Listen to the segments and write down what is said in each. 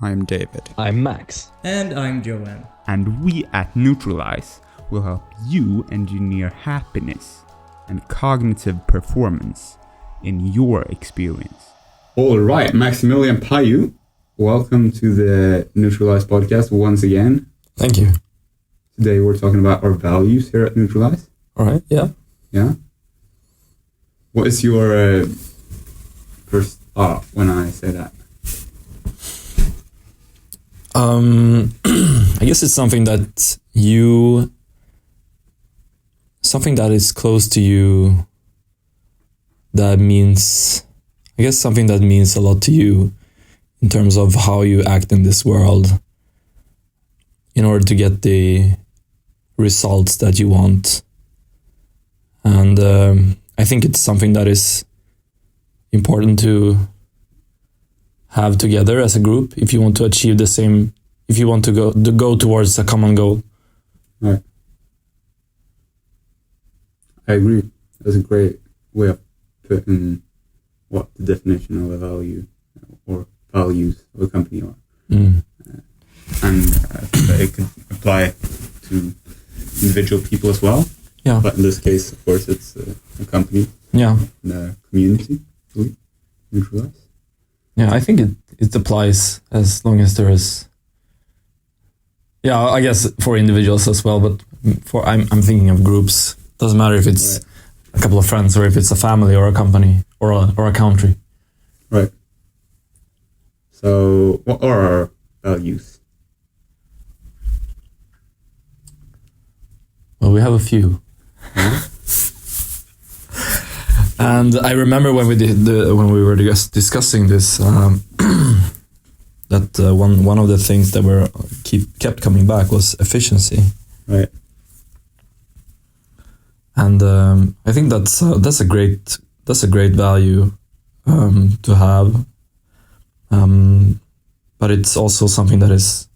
I'm David. I'm Max. And I'm Joanne. And we at Nootralize will help you engineer happiness and cognitive performance in your experience. All right, Maximilian Payu, welcome to the Nootralize podcast once again. Thank you. Today we're talking about our values here at Nootralize. All right, yeah. Yeah? What is your first thought when I say that? I guess it's something that is close to you, that means, I guess something that means a lot to you in terms of how you act in this world in order to get the results that you want. And I think it's something that is important to have together as a group if you want to achieve the same, if you want to go towards a common goal. Right. I agree. That's a great way of putting what the definition of a value or values of a company are. Mm. And it could apply to individual people as well. Yeah. But in this case, of course, it's a company. Yeah. And a community. Nootralize. Yeah, I think it applies as long as there is. Yeah, I guess for individuals as well, but I'm thinking of groups. Doesn't matter if it's a couple of friends or if it's a family or a company or a country. Right. So, what are our values? Well, we have a few. And I remember when we were discussing this, that one of the things that kept coming back was efficiency. Right. And I think that's a great value to have. But it's also something that is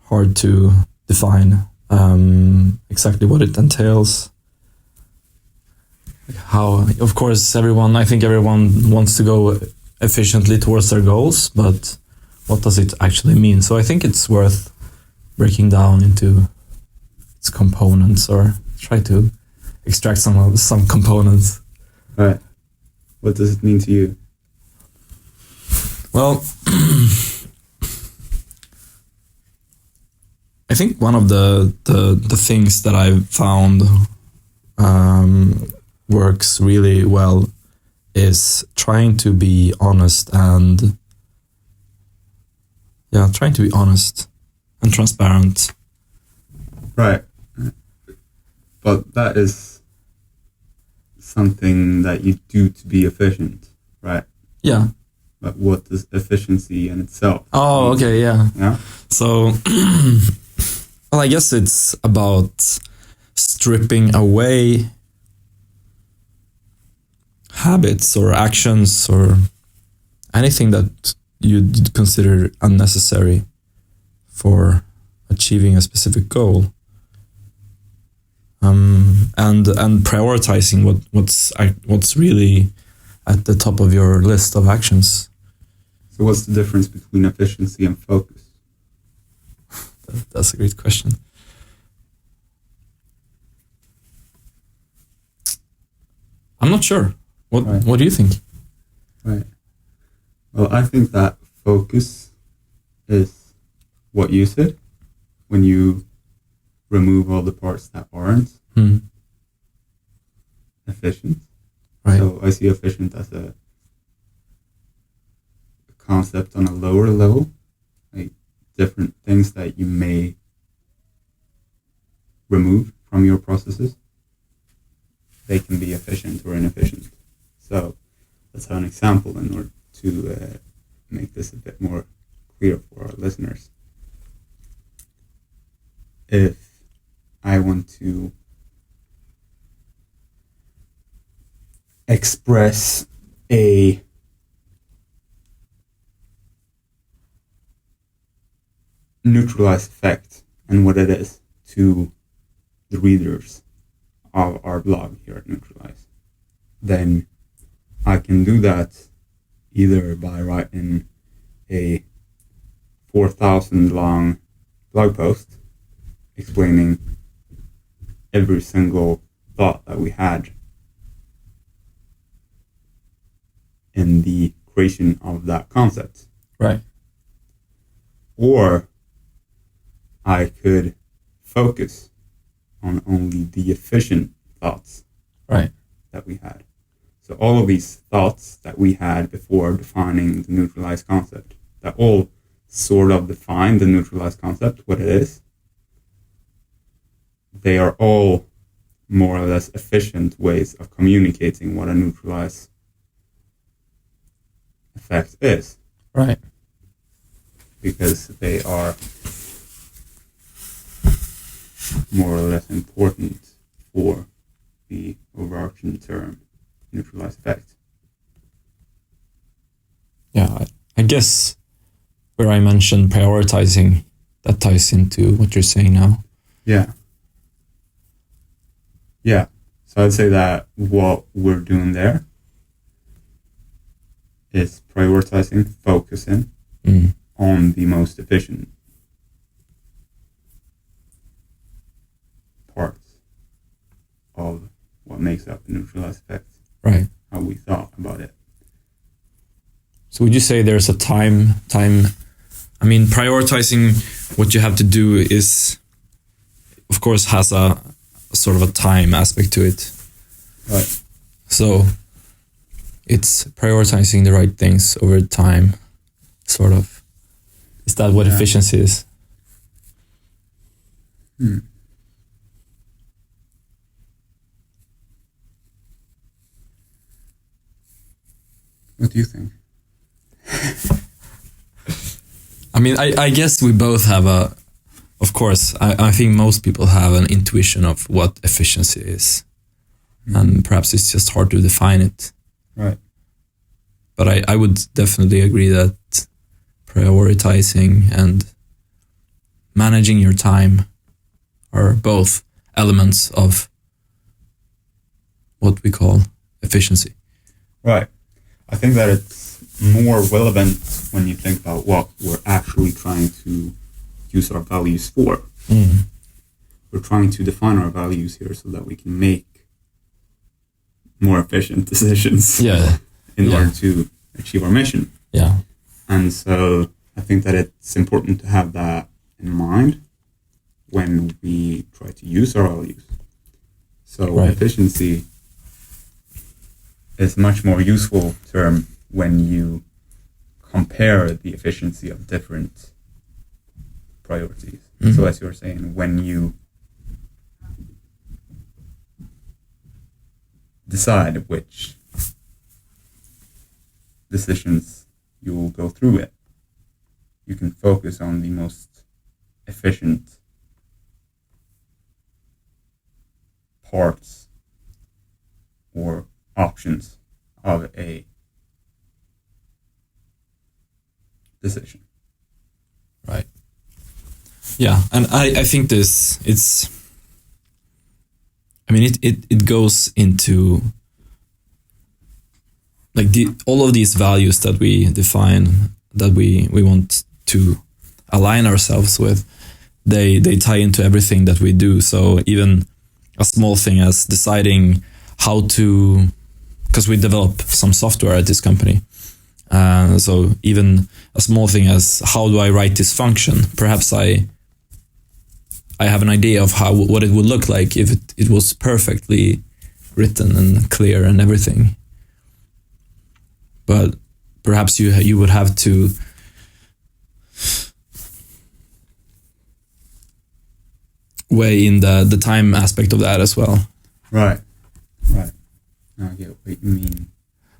hard to define exactly what it entails. How, of course, I think everyone wants to go efficiently towards their goals, but what does it actually mean? So I think it's worth breaking down into its components, or try to extract some components. Right. What does it mean to you? Well, I think one of the things that I've found works really well is trying to be honest and transparent. Right. But that is something that you do to be efficient, right? Yeah. But what is efficiency in itself? Oh, okay, yeah. Yeah. So, well, I guess it's about stripping away habits or actions or anything that you'd consider unnecessary for achieving a specific goal, and prioritizing what's really at the top of your list of actions. So what's the difference between efficiency and focus? That's a great question. I'm not sure. What do you think? Right. Well, I think that focus is what you said when you remove all the parts that aren't efficient. Right. So I see efficient as a concept on a lower level, like different things that you may remove from your processes. They can be efficient or inefficient. So let's have an example in order to make this a bit more clear for our listeners. If I want to express a neutralize effect and what it is to the readers of our blog here at Nootralize, then I can do that either by writing a 4,000 long blog post explaining every single thought that we had in the creation of that concept. Right. Or I could focus on only the efficient thoughts Right. that we had. So all of these thoughts that we had before defining the Nootralize concept, that all sort of define the Nootralize concept, what it is, they are all more or less efficient ways of communicating what a Nootralize effect is. Right. Because they are more or less important for the overarching term Nootralize effect. Yeah, I guess where I mentioned prioritizing, that ties into what you're saying now. Yeah. Yeah. So I'd say that what we're doing there is prioritizing, focusing on the most efficient parts of what makes up the Nootralize effect. Right. How we thought about it. So would you say there's a time, I mean, prioritizing what you have to do is, of course, has a sort of a time aspect to it. Right. So it's prioritizing the right things over time, sort of. Is that what efficiency is? What do you think? I mean, I guess we both have of course, I think most people have an intuition of what efficiency is. And perhaps it's just hard to define it. Right. But I would definitely agree that prioritizing and managing your time are both elements of what we call efficiency. Right. I think that it's more relevant when you think about what we're actually trying to use our values for. We're trying to define our values here so that we can make more efficient decisions in order to achieve our mission. Yeah. And so I think that it's important to have that in mind when we try to use our values. So efficiency is a much more useful term when you compare the efficiency of different priorities. So as you were saying, when you decide which decisions you will go through it, you can focus on the most efficient parts or options of a decision. Right. Yeah, and I think it goes into like all of these values that we define, that we want to align ourselves with, they tie into everything that we do. So even a small thing as deciding how to, because we develop some software at this company. So even a small thing as how do I write this function? Perhaps I have an idea of what it would look like if it was perfectly written and clear and everything. But perhaps you would have to weigh in the time aspect of that as well. Right. I get what you mean.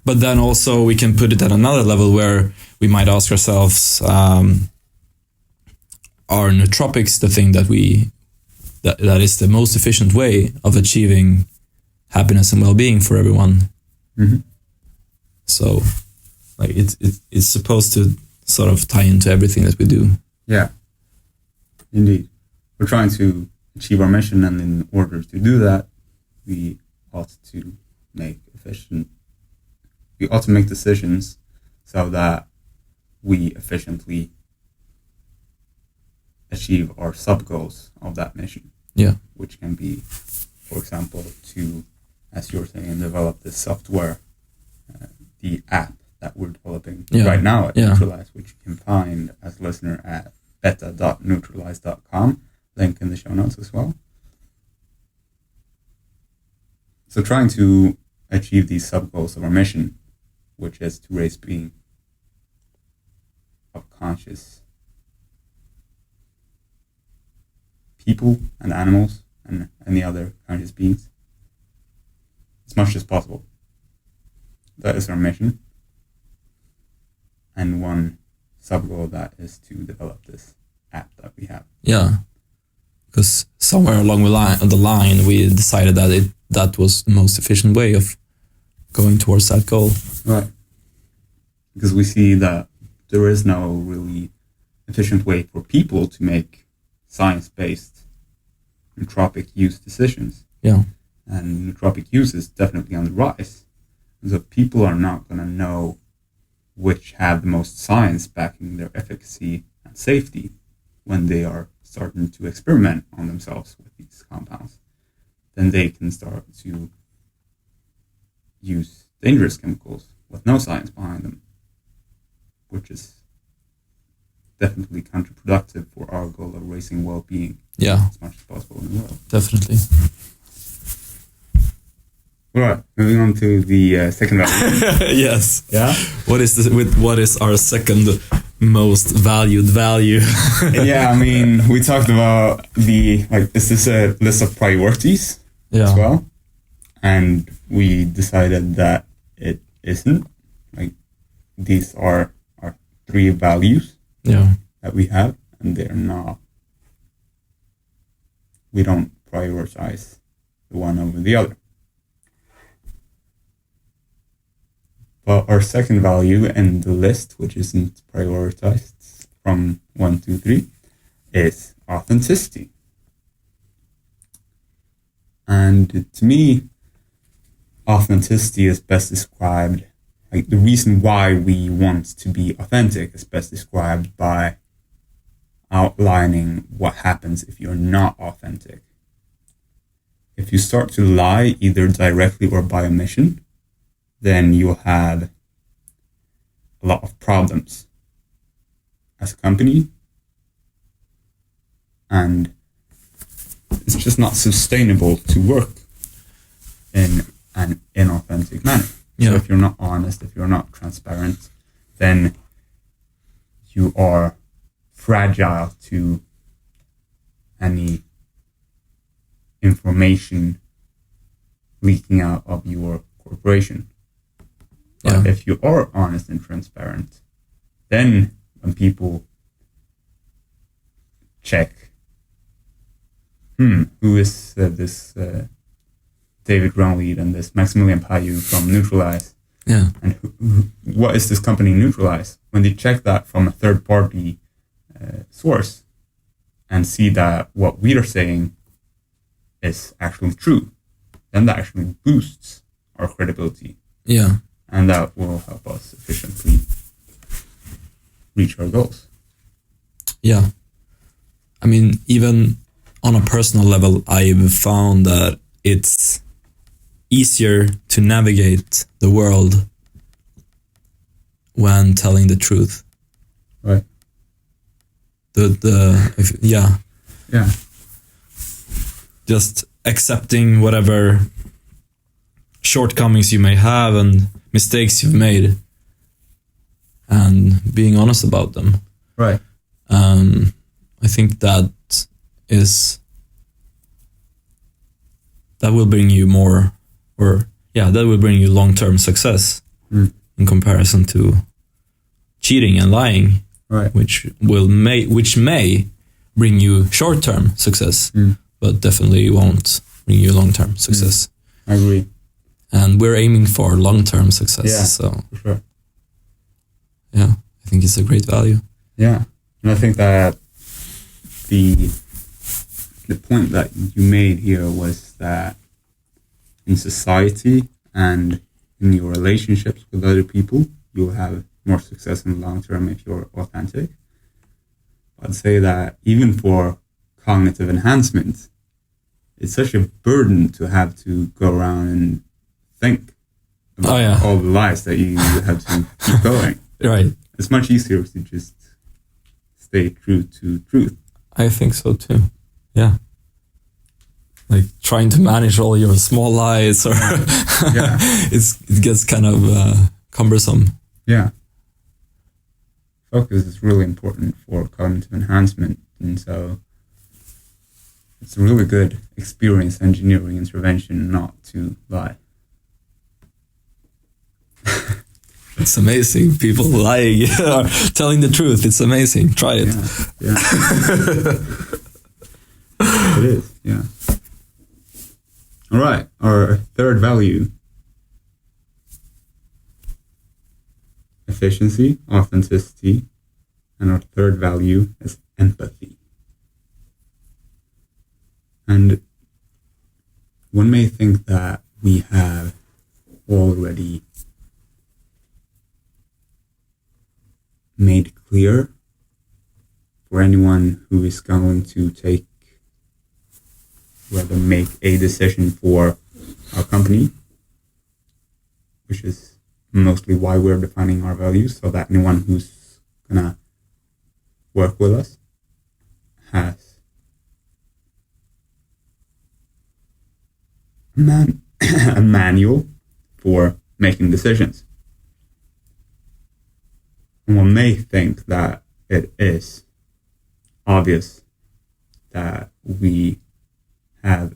But then also we can put it at another level where we might ask ourselves, are nootropics the thing that is the most efficient way of achieving happiness and well-being for everyone? So like it's supposed to sort of tie into everything that we do. Yeah, indeed. We're trying to achieve our mission, and in order to do that, we ought to make decisions so that we efficiently achieve our sub goals of that mission. Yeah. Which can be, for example, to, as you're saying, develop this software, the app that we're developing right now at Nootralize, which you can find as a listener at beta.nootralize.com, link in the show notes as well. So trying to achieve these sub-goals of our mission, which is to raise being of conscious people and animals and any other conscious beings as much as possible. That is our mission. And one sub-goal of that is to develop this app that we have. Yeah. Because somewhere along the line, we decided that that was the most efficient way of going towards that goal. Right. Because we see that there is no really efficient way for people to make science-based nootropic use decisions. Yeah. And nootropic use is definitely on the rise. And so people are not going to know which have the most science backing their efficacy and safety when they are starting to experiment on themselves with these compounds. Then they can start to use dangerous chemicals with no science behind them, which is definitely counterproductive for our goal of raising well-being as much as possible in the world. Definitely. All right, moving on to the second value. Yes. Yeah. What is our second most valued value? Yeah, I mean, we talked about is this a list of priorities as well? And we decided that it isn't. Like, these are our three values that we have, and they're not. We don't prioritize the one over the other. But our second value in the list, which isn't prioritized from 1, 2, 3, is authenticity. And to me, authenticity is best described, like the reason why we want to be authentic is best described by outlining what happens if you're not authentic. If you start to lie, either directly or by omission, then you'll have a lot of problems as a company, and it's just not sustainable to work in an inauthentic manner. So if you're not honest, if you're not transparent, then you are fragile to any information leaking out of your corporation. But if you are honest and transparent, then when people check, who is this David Brownlead and this Maximilian Payu from Nootralize? And what is this company Nootralize? When they check that from a third-party source and see that what we are saying is actually true, then that actually boosts our credibility. Yeah. And that will help us efficiently reach our goals. Yeah. I mean, even on a personal level, I've found that it's easier to navigate the world when telling the truth. Right. Yeah. Just accepting whatever shortcomings you may have and mistakes you've made and being honest about them. Right. I think that will bring you more, that will bring you long-term success in comparison to cheating and lying, right? Which may bring you short-term success, but definitely won't bring you long-term success. I agree. And we're aiming for long-term success. Yeah, so for sure. Yeah, I think it's a great value. Yeah, and I think that the point that you made here was that in society and in your relationships with other people, you'll have more success in the long term if you're authentic. I'd say that even for cognitive enhancement, it's such a burden to have to go around and think about all the lies that you have to keep going. Right. It's much easier to just stay true to truth. I think so too. Yeah. Like trying to manage all your small lies, or it gets kind of cumbersome. Yeah. Focus is really important for cognitive enhancement, and so it's a really good experience engineering intervention not to lie. It's amazing. People lying or telling the truth. It's amazing. Try it. Yeah. It is, yeah. All right, our third value. Efficiency, authenticity, and our third value is empathy. And one may think that we have already made clear for anyone who is going to make a decision for our company, which is mostly why we're defining our values, so that anyone who's gonna work with us has a manual for making decisions. And one may think that it is obvious that we have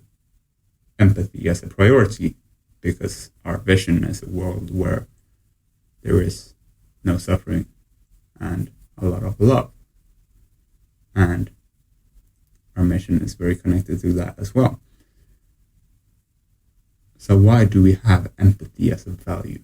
empathy as a priority, because our vision is a world where there is no suffering and a lot of love. And our mission is very connected to that as well. So why do we have empathy as a value?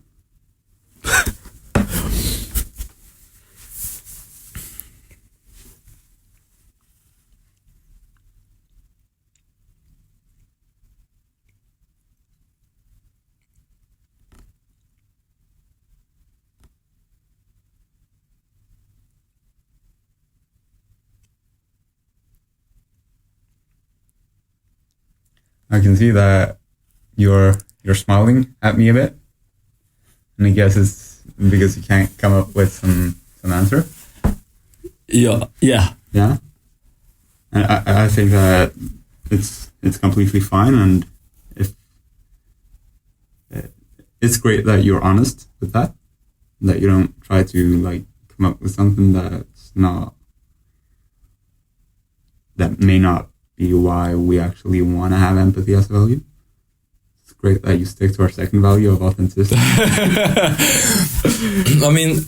I can see that you're smiling at me a bit, and I guess it's because you can't come up with some answer. Yeah. And I think that it's completely fine, and if it's great that you're honest with that you don't try to come up with something that may not be why we actually want to have empathy as a value. It's great that you stick to our second value of authenticity. I mean,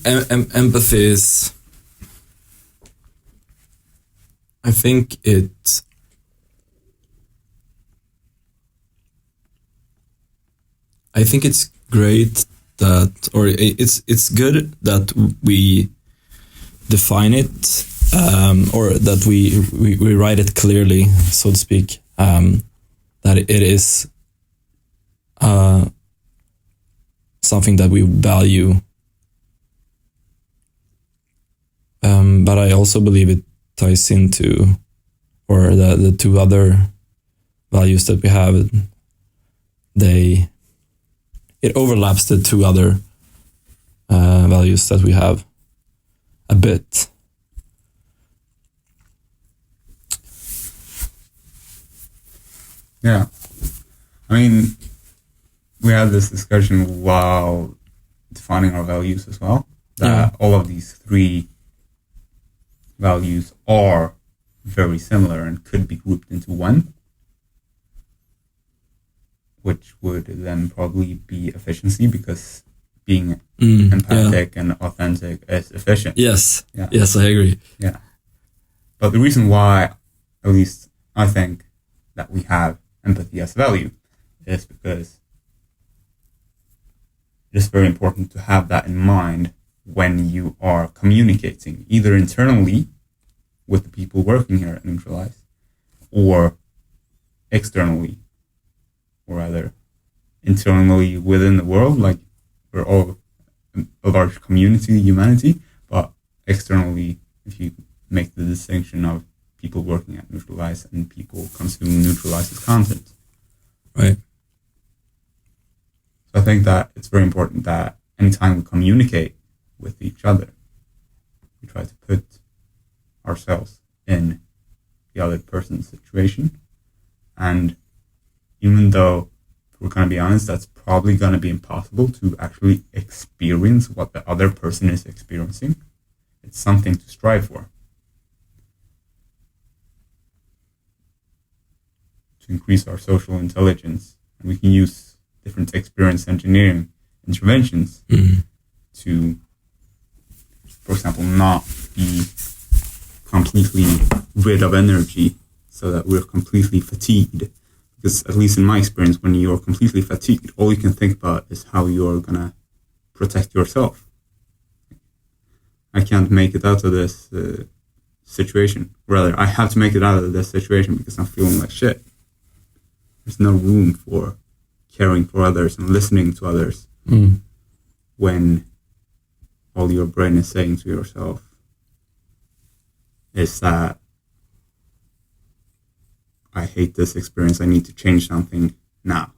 empathy is, I think it's great that, or it's good that we define it, or that we write it clearly, so to speak, that it is something that we value. But I also believe it ties into, or the two other values that we have, it overlaps the two other values that we have a bit. Yeah. I mean, we had this discussion while defining our values as well, that all of these three values are very similar and could be grouped into one, which would then probably be efficiency, because being empathic and authentic is efficient. Yes. Yeah. Yes, I agree. Yeah. But the reason why, at least I think, that we have empathy as value is because it is very important to have that in mind when you are communicating, either internally with the people working here at Nootralize, or externally, or rather internally within the world. Like, we're all a large community, humanity, but externally, if you make the distinction of people working at Nootralize and people consuming Nootralize's content. Right. So I think that it's very important that anytime we communicate with each other, we try to put ourselves in the other person's situation. And even though, if we're going to be honest, that's probably going to be impossible to actually experience what the other person is experiencing, it's something to strive for. To increase our social intelligence. And we can use different experience engineering interventions to, for example, not be completely rid of energy so that we're completely fatigued. Because at least in my experience, when you're completely fatigued, all you can think about is how you're going to protect yourself. I can't make it out of this situation. Rather, I have to make it out of this situation because I'm feeling like shit. There's no room for caring for others and listening to others when all your brain is saying to yourself is that I hate this experience, I need to change something now.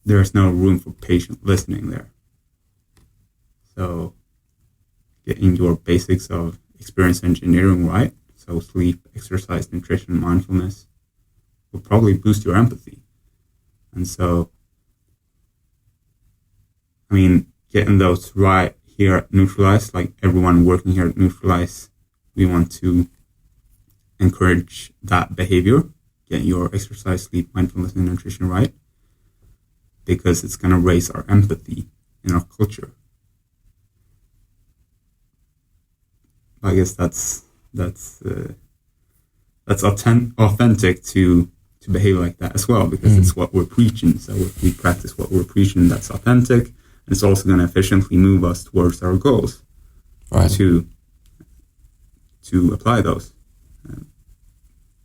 There's no room for patient listening there. So getting your basics of experience engineering right, so sleep, exercise, nutrition, mindfulness, will probably boost your empathy. And so, I mean, getting those right here at Nootralize, like everyone working here at Nootralize, we want to encourage that behavior, get your exercise, sleep, mindfulness, and nutrition right, because it's going to raise our empathy in our culture. I guess that's authentic to behave like that as well, because it's what we're preaching. So if we practice what we're preaching, that's authentic, and it's also going to efficiently move us towards our goals. Right. To apply those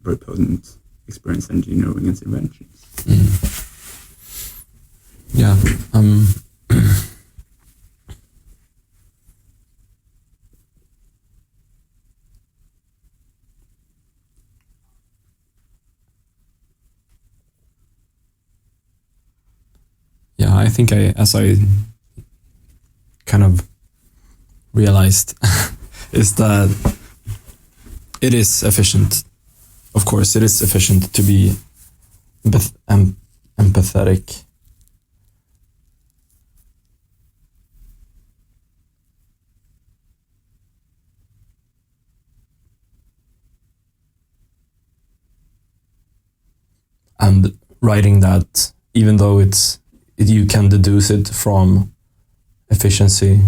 very potent experience engineering interventions. Yeah. Yeah, I think as I kind of realized is that it is efficient. Of course, it is efficient to be empathetic. And writing that, even though you can deduce it from efficiency,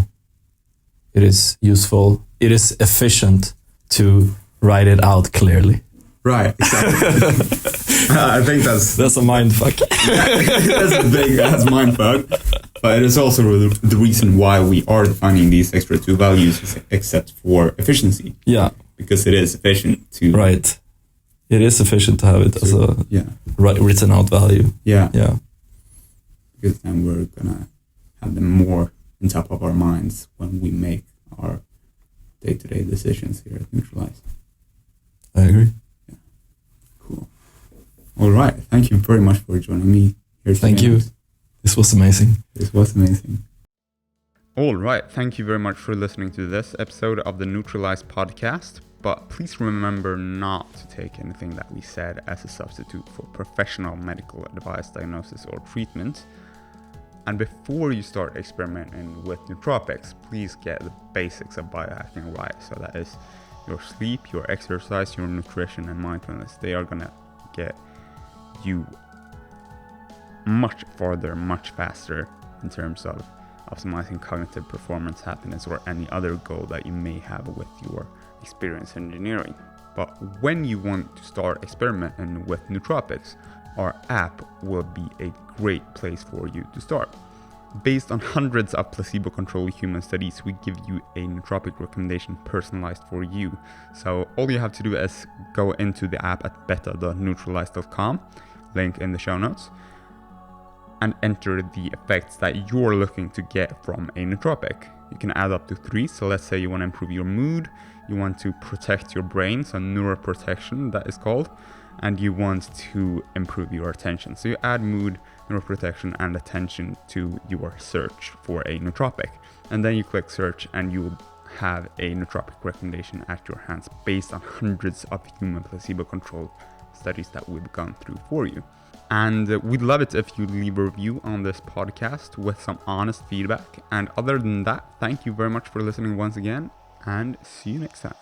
it is useful. It is efficient to write it out clearly. Right, exactly. I think that's a mindfuck. That's a big ass mindfuck. But it is also the reason why we are defining these extra two values except for efficiency. Yeah. Because it is efficient to... Right. It is efficient to have it as a written out value. Yeah. Yeah. Because then we're gonna have them more on top of our minds when we make our day-to-day decisions here at Nootralize. I agree. Yeah. Cool. All right. Thank you very much for joining me here today. Thank you. This was amazing. All right. Thank you very much for listening to this episode of the Nootralize podcast. But please remember not to take anything that we said as a substitute for professional medical advice, diagnosis, or treatment. And before you start experimenting with nootropics, please get the basics of biohacking right. So that is your sleep, your exercise, your nutrition, and mindfulness. They are going to get you much farther, much faster in terms of optimizing cognitive performance, happiness, or any other goal that you may have with your experience engineering. But when you want to start experimenting with nootropics, our app will be a great place for you to start. Based on hundreds of placebo-controlled human studies, we give you a nootropic recommendation personalized for you. So all you have to do is go into the app at beta.nootralize.com, link in the show notes, and enter the effects that you're looking to get from a nootropic. You can add up to 3, so let's say you want to improve your mood, you want to protect your brain, so neuroprotection that is called, and you want to improve your attention. So you add mood, neuroprotection, and attention to your search for a nootropic. And then you click search and you'll have a nootropic recommendation at your hands based on hundreds of human placebo-controlled studies that we've gone through for you. And we'd love it if you leave a review on this podcast with some honest feedback. And other than that, thank you very much for listening once again, and see you next time.